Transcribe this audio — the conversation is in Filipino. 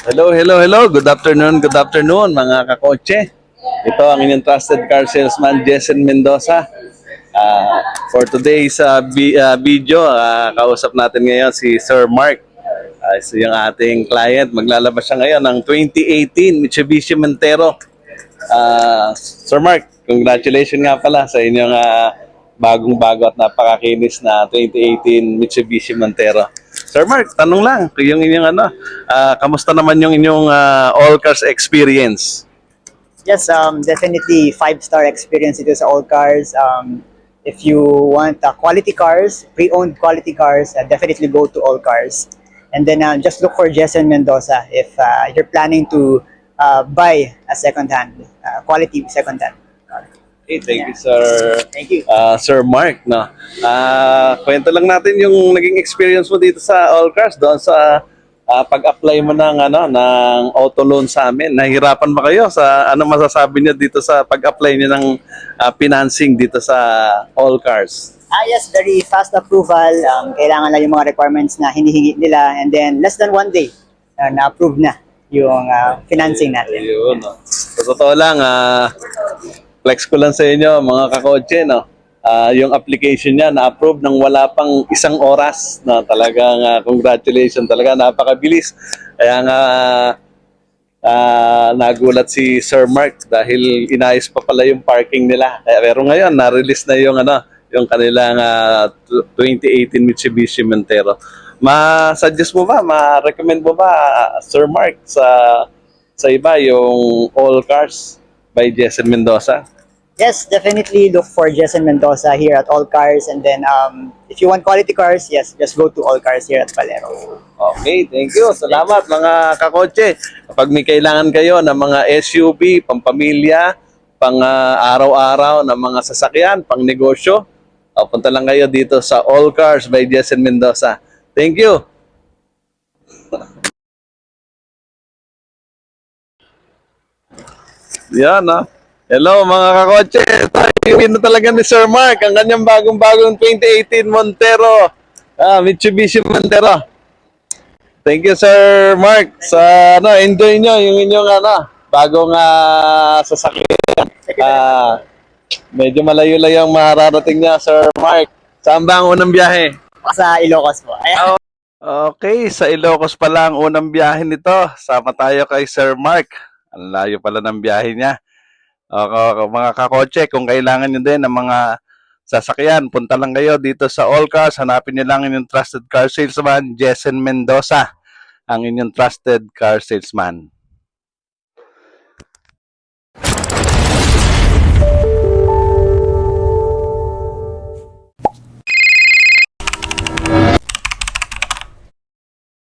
Hello. Good afternoon mga kakotse. Ito ang inyong trusted car salesman, Jessen Mendoza. For today's video, kausap natin ngayon si Sir Mark. So yung ating client, maglalabas siya ngayon ng 2018 Mitsubishi Montero. Sir Mark, congratulations nga pala sa inyong bagong-bago at napakakinis na 2018 Mitsubishi Montero. Sir Mark, tanong lang, yung inyong kamusta naman yung inyong all cars experience? Yes, definitely five-star experience ito sa all cars. If you want quality cars, pre-owned quality cars, definitely go to all cars. And then just look for Jessen Mendoza if you're planning to buy a second-hand, quality second-hand. Okay, thank you, sir. Thank you. Sir Mark, no. Kwento lang natin yung naging experience mo dito sa All Cars doon sa pag-apply mo ng auto loan sa amin. Nahirapan ba kayo sa ano masasabi niyo dito sa pag-apply niyo ng financing dito sa All Cars? Yes, very fast approval. Kailangan lang yung mga requirements na hinihingi nila, and then less than 1 day, na-approve na yung financing natin. Ayun, no. Sa totoo lang, flex ko lang sa inyo mga kakotse, no. Yung application niya na-approve nang wala pang 1 oras na talagang congratulations, talaga napakabilis. Kaya nga nagulat si Sir Mark dahil inayos pa pala yung parking nila. Pero ngayon na-release na yung kanilang 2018 Mitsubishi Montero. Ma-suggest mo ba, ma-recommend mo ba, Sir Mark, sa iba yung All Cars by Jessen Mendoza? Yes, definitely look for Jessen Mendoza here at All Cars, and then if you want quality cars, yes, just go to All Cars here at Valero. Okay, thank you. Salamat mga kakotse. Kapag may kailangan kayo ng mga SUV, pampamilya, pang araw-araw na mga sasakyan, pang negosyo, punta lang kayo dito sa All Cars by Jessen Mendoza. Thank you. Yan, no? Hello mga kakotse. Ito na talaga ni Sir Mark, ang kanyang bagong-bagong 2018 Montero. Mitsubishi Montero. Thank you, Sir Mark. Sa enjoy nyo yung inyong bagong sasakyan. Medyo malayo-layo ang mararating niya, Sir Mark. Saan ba ang unang biyahe? Sa Ilocos po. Ayan. Okay, sa Ilocos pala ang unang biyahe nito. Sama tayo kay Sir Mark. Ang layo pala ng biyahe niya. Mga kakotse, kung kailangan nyo din ng mga sasakyan, punta lang kayo dito sa All Cars. Hanapin nyo lang inyong trusted car salesman, Jessen Mendoza, ang inyong trusted car salesman.